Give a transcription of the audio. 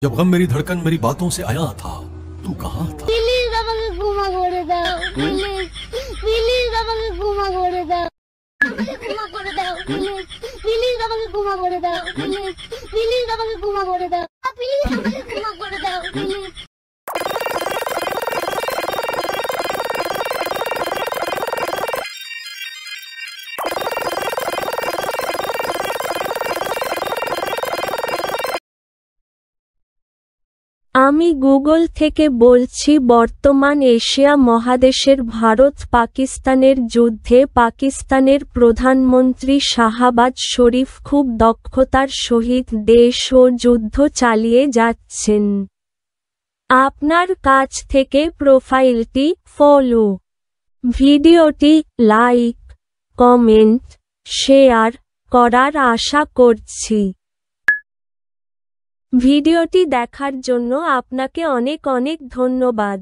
जब गम मेरी धड़कन मेरी बातों से आया था, तू कहाँ था? প্লিজ আমাকে ক্ষমা করে দাও, প্লিজ প্লিজ আমাকে ক্ষমা করে দাও, আমাকে ক্ষমা করে দাও, প্লিজ প্লিজ আমাকে ক্ষমা করে দাও, প্লিজ প্লিজ আমাকে ক্ষমা করে দাও, প্লিজ আমাকে ক্ষমা করে দাও, প্লিজ। আমি গুগল থেকে বলছি। বর্তমান এশিয়া মহাদেশের ভারত পাকিস্তানের যুদ্ধে পাকিস্তানের প্রধানমন্ত্রী শাহবাজ শরীফ খুব দক্ষতার সহিত দেশ ও যুদ্ধ চালিয়ে যাচ্ছেন। আপনার কাছ থেকে প্রোফাইলটি ফলো, ভিডিওটি লাইক, কমেন্ট, শেয়ার করার আশা করছি। ভিডিওটি দেখার জন্য আপনাকে অনেক অনেক ধন্যবাদ।